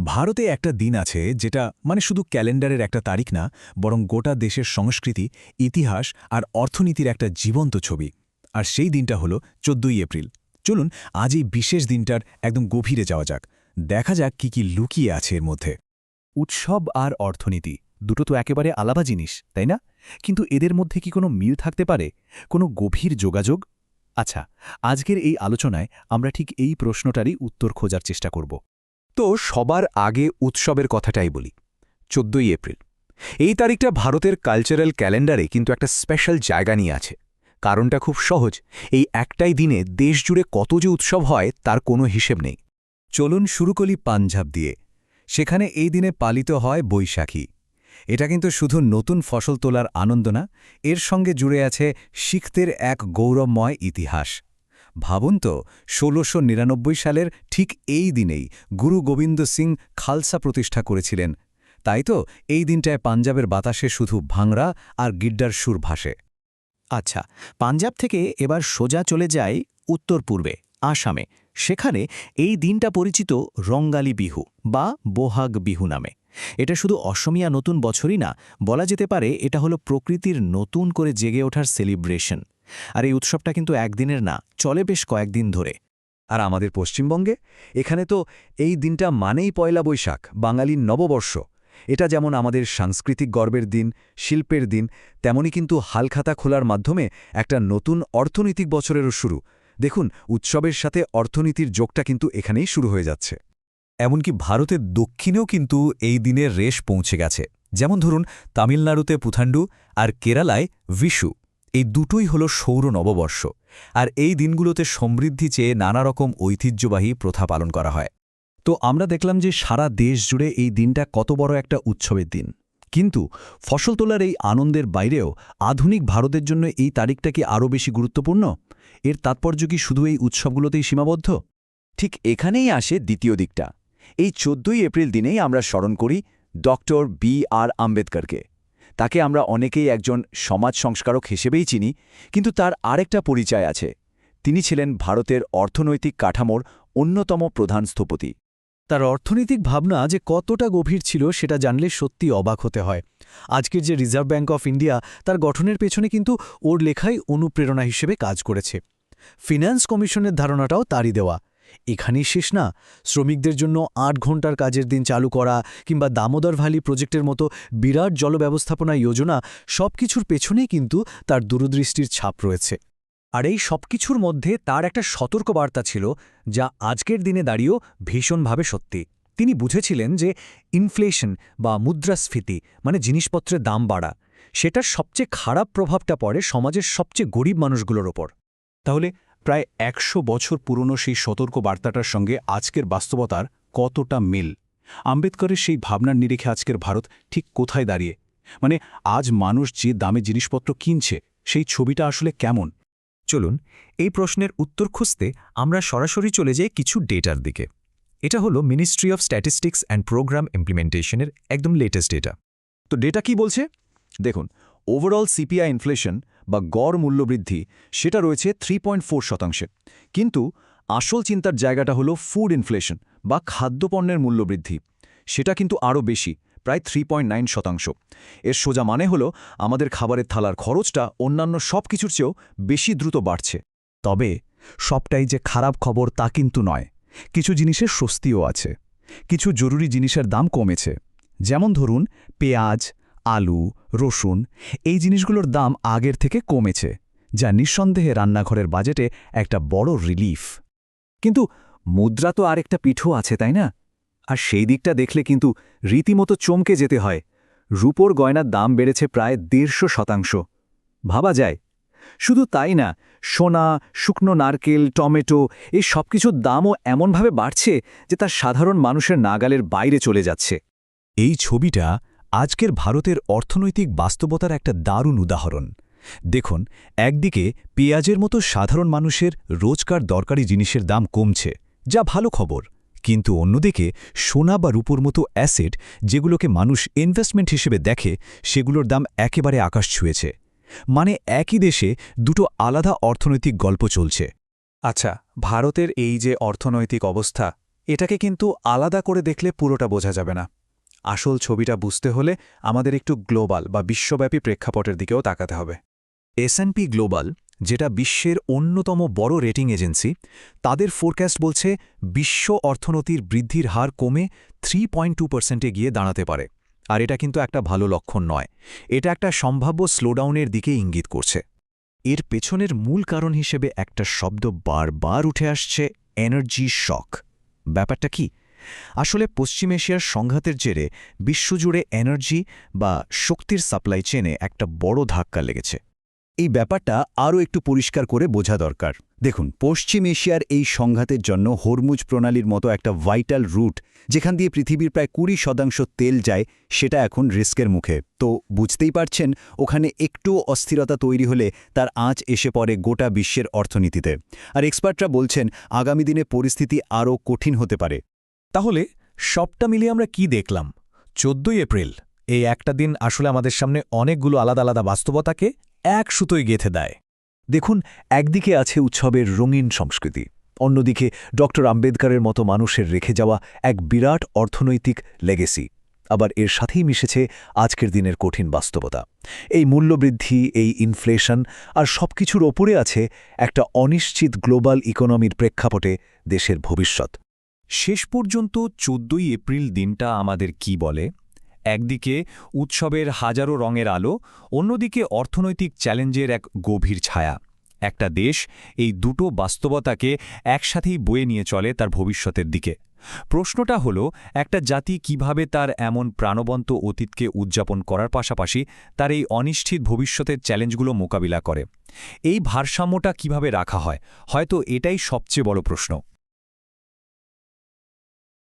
ভারতে একটা দিন আছে যেটা শুধু ক্যালেন্ডারের একটা তারিখ না, বরং গোটা দেশের সংস্কৃতি, ইতিহাস আর অর্থনীতির একটা জীবন্ত ছবি। আর সেই দিনটা হলো 14ই এপ্রিল। চলুন আজ এই বিশেষ দিনটার একদম গভীরে যাওয়া যাক, দেখা যাক কি লুকিয়ে আছে এর মধ্যে। উৎসব আর অর্থনীতি দুটো তো একেবারে আলাদা জিনিস, তাই না? কিন্তু এদের মধ্যে কি কোনো মিল থাকতে পারে, কোনো গভীর যোগাযোগ? আচ্ছা, আজকের এই আলোচনায় আমরা ঠিক এই প্রশ্নটারই উত্তর খোঁজার চেষ্টা করব। তো সবার আগে উৎসবের কথাটাই বলি। 14ই এপ্রিল এই তারিখটা ভারতের কালচারাল ক্যালেন্ডারে কিন্তু একটা স্পেশাল জায়গা নিয়ে আছে। কারণটা খুব সহজ, এই একটাই দিনে দেশ জুড়ে কত যে উৎসব হয় তার কোনো হিসেব নেই। চলুন শুরু করি পাঞ্জাব দিয়ে। সেখানে এই দিনে পালিত হয় বৈশাখী। এটা কিন্তু শুধু নতুন ফসল তোলার আনন্দ না, এর সঙ্গে জুড়ে আছে শিখদের এক গৌরবময় ইতিহাস। ভাবুন তো, ১৬৯৯ সালের ঠিক এই দিনেই গুরু গোবিন্দ সিং খালসা প্রতিষ্ঠা করেছিলেন। তাই তো এই দিনটায় পাঞ্জাবের বাতাসে শুধু ভাংড়া আর গিড্ডার সুর ভাসে। আচ্ছা, পাঞ্জাব থেকে এবার সোজা চলে যায় উত্তর পূর্বে, আসামে। সেখানে এই দিনটা পরিচিত রঙ্গালী বিহু বা বোহাগ বিহু নামে। এটা শুধু অসমিয়া নতুন বছরই না, বলা যেতে পারে এটা হলো প্রকৃতির নতুন করে জেগে ওঠার সেলিব্রেশন। আর এই উৎসবটা কিন্তু একদিনের না, চলে বেশ কয়েকদিন ধরে। আর আমাদের পশ্চিমবঙ্গে এখানে তো এই দিনটা মানেই পয়লা বৈশাখ, বাঙালির নববর্ষ। এটা যেমন আমাদের সাংস্কৃতিক গর্বের দিন, শিল্পের দিন, তেমনই কিন্তু হালখাতা খোলার মাধ্যমে একটা নতুন অর্থনৈতিক বছরেরও শুরু। দেখুন, উৎসবের সাথে অর্থনীতির যোগটা কিন্তু এখানেই শুরু হয়ে যাচ্ছে। এমনকি ভারতের দক্ষিণেও কিন্তু এই দিনের রেশ পৌঁছে গেছে। যেমন ধরুন, তামিলনাড়ুতে পুথান্ডু আর কেরালায় বিশু। এই দুটোই হল সৌর নববর্ষ। আর এই দিনগুলোতে সমৃদ্ধি চেয়ে নানা রকম ঐতিহ্যবাহী প্রথা পালন করা হয়। তো আমরা দেখলাম যে সারা দেশ জুড়ে এই দিনটা কত বড় একটা উৎসবের দিন। কিন্তু ফসল তোলার এই আনন্দের বাইরেও আধুনিক ভারতের জন্য এই তারিখটা কি আরও বেশি গুরুত্বপূর্ণ? এর তাৎপর্য কি শুধু এই উৎসবগুলোতেই সীমাবদ্ধ? ঠিক এখানেই আসে দ্বিতীয় দিকটা। এই 14ই এপ্রিল দিনেই আমরা স্মরণ করি ডক্টর বি.আর. আম্বেদকরকে। তাকে আমরা অনেকেই একজন সমাজ সংস্কারক হিসেবেই চিনি, কিন্তু তার আরেকটা পরিচয় আছে। তিনি ছিলেন ভারতের অর্থনৈতিক কাঠামোর অন্যতম প্রধান স্থপতি। তার অর্থনৈতিক ভাবনা যে কতটা গভীর ছিল সেটা জানলে সত্যি অবাক হতে হয়। আজকের যে রিজার্ভ ব্যাঙ্ক অফ ইন্ডিয়া, তার গঠনের পেছনে কিন্তু ওর লেখাই অনুপ্রেরণা হিসেবে কাজ করেছে। ফিন্যান্স কমিশনের ধারণাটাও তারই দেওয়া। এখানেই শেষ না, শ্রমিকদের জন্য ৮ ঘণ্টার কাজের দিন চালু করা কিংবা দামোদর ভ্যালি প্রজেক্টের মতো বিরাট জলব্যবস্থাপনা যোজনা, সবকিছুর পেছনেই কিন্তু তার দূরদৃষ্টির ছাপ রয়েছে। আর এই সবকিছুর মধ্যে তার একটা সতর্কবার্তা ছিল, যা আজকের দিনে দাঁড়িয়েও ভীষণভাবে সত্যি। তিনি বুঝেছিলেন যে ইনফ্লেশন বা মুদ্রাস্ফীতি মানে জিনিসপত্রের দাম বাড়া, সেটার সবচেয়ে খারাপ প্রভাবটা পড়ে সমাজের সবচেয়ে গরিব মানুষগুলোর ওপর। তাহলে প্রায় ১০০ বছর পুরনো সেই সতর্ক বার্তাটার সঙ্গে আজকের বাস্তবতার কতটা মিল? আম্বেদকরের সেই ভাবনার নিরিখে আজকের ভারত ঠিক কোথায় দাঁড়িয়ে? আজ মানুষ যে দামে জিনিসপত্র কিনছে, সেই ছবিটা আসলে কেমন? চলুন এই প্রশ্নের উত্তর খুঁজতে আমরা সরাসরি চলে যাই কিছু ডেটার দিকে। এটা হলো ministry of statistics and programme ইমপ্লিমেন্টেশনের একদম লেটেস্ট ডেটা। তো ডেটা কি বলছে? দেখুন, ওভারঅল সিপিআই ইনফ্লেশন বা গড় মূল্যবৃদ্ধি সেটা রয়েছে 3.4%। কিন্তু আসল চিন্তার জায়গাটা হলো ফুড ইনফ্লেশন বা খাদ্যপণ্যের মূল্যবৃদ্ধি। সেটা কিন্তু আরও বেশি, প্রায় 3.9%। এর সোজা মানে হলো আমাদের খাবারের থালার খরচটা অন্যান্য সব কিছুর চেয়েও বেশি দ্রুত বাড়ছে। তবে সবটাই যে খারাপ খবর তা কিন্তু নয়। কিছু জিনিসের স্বস্তিও আছে। কিছু জরুরি জিনিসের দাম কমেছে। যেমন ধরুন পেঁয়াজ, আলু, রসুন, এই জিনিসগুলোর দাম আগের থেকে কমেছে, যা নিঃসন্দেহে রান্নাঘরের বাজেটে একটা বড় রিলিফ। কিন্তু মুদ্রা তো আরেকটা পিঠও আছে, তাই না? আর সেই দিকটা দেখলে কিন্তু রীতিমতো চমকে যেতে হয়। রূপোর গয়নার দাম বেড়েছে প্রায় 150%। ভাবা যায়। শুধু তাই না, সোনা, শুকনো নারকেল, টমেটো, এই সব কিছুর দামও এমনভাবে বাড়ছে যে তা সাধারণ মানুষের নাগালের বাইরে চলে যাচ্ছে। এই ছবিটা আজকের ভারতের অর্থনৈতিক বাস্তবতার একটা দারুণ উদাহরণ। দেখুন, একদিকে পেঁয়াজের মতো সাধারণ মানুষের রোজকার দরকারি জিনিসের দাম কমছে, যা ভালো খবর। কিন্তু অন্যদিকে সোনা বা রূপোর মতো অ্যাসেট, যেগুলোকে মানুষ ইনভেস্টমেন্ট হিসেবে দেখে, সেগুলোর দাম একেবারে আকাশ ছুঁয়েছে। একই দেশে দুটো আলাদা অর্থনৈতিক গল্প চলছে। আচ্ছা, ভারতের এই যে অর্থনৈতিক অবস্থা, এটাকে কিন্তু আলাদা করে দেখলে পুরোটা বোঝা যাবে না। আসল ছবিটা বুঝতে হলে আমাদের একটু গ্লোবাল বা বিশ্বব্যাপী প্রেক্ষাপটের দিকেও তাকাতে হবে। S&P গ্লোবাল, যেটা বিশ্বের অন্যতম বড় রেটিং এজেন্সি, তাদের ফোরকাস্ট বলছে বিশ্ব অর্থনীতির বৃদ্ধির হার কমে 3.2%-এ গিয়ে দাঁড়াতে পারে। আর এটা কিন্তু একটা ভালো লক্ষণ নয়, এটা একটা সম্ভাব্য স্লোডাউনের দিকে ইঙ্গিত করছে। এর পেছনের মূল কারণ হিসেবে একটা শব্দ বারবার উঠে আসছে, এনার্জি শক। ব্যাপারটা কি? আসলে পশ্চিম এশিয়ার সংঘাতের জেরে বিশ্বজুড়ে এনার্জি বা শক্তির সাপ্লাই চেনে একটা বড় ধাক্কা লেগেছে। এই ব্যাপারটা আরও একটু পরিষ্কার করে বোঝা দরকার। দেখুন, পশ্চিম এশিয়ার এই সংঘাতের জন্য হরমুজ প্রণালীর মতো একটা ভাইটাল রুট, যেখান দিয়ে পৃথিবীর প্রায় 20% তেল যায়, সেটা এখন রিস্কের মুখে। তো বুঝতেই পারছেন, ওখানে একটু অস্থিরতা তৈরি হলে তার আঁচ এসে পড়ে গোটা বিশ্বের অর্থনীতিতে। আর এক্সপার্টরা বলছেন আগামী দিনে পরিস্থিতি আরও কঠিন হতে পারে। তাহলে সবটা মিলিয়ে আমরা কি দেখলাম? 14ই এপ্রিল, এই একটা দিন আসলে আমাদের সামনে অনেকগুলো আলাদা আলাদা বাস্তবতাকে এক সুতোয় গেঁথে দেয়। দেখুন, একদিকে আছে উৎসবের রঙিন সংস্কৃতি, অন্যদিকে ডক্টর আম্বেদকরের মতো মানুষের রেখে যাওয়া এক বিরাট অর্থনৈতিক লেগেসি। আবার এর সাথেই মিশেছে আজকের দিনের কঠিন বাস্তবতা, এই মূল্যবৃদ্ধি, এই ইনফ্লেশন, আর সবকিছুর ওপরে আছে একটা অনিশ্চিত গ্লোবাল ইকোনমির প্রেক্ষাপটে দেশের ভবিষ্যৎ। শেষ পর্যন্ত 14ই এপ্রিল দিনটা আমাদের কি বলে? একদিকে উৎসবের হাজারো রঙের আলো, অন্যদিকে অর্থনৈতিক চ্যালেঞ্জের এক গভীর ছায়া। একটা দেশ এই দুটো বাস্তবতাকে একসাথেই বয়ে নিয়ে চলে তার ভবিষ্যতের দিকে। প্রশ্নটা হলো, একটা জাতি কিভাবে তার এমন প্রাণবন্ত অতীতকে উদযাপন করার পাশাপাশি তার এই অনিশ্চিত ভবিষ্যতের চ্যালেঞ্জগুলো মোকাবিলা করে? এই ভারসাম্যটা কিভাবে রাখা হয়? হয়তো এটাই সবচেয়ে বড় প্রশ্ন।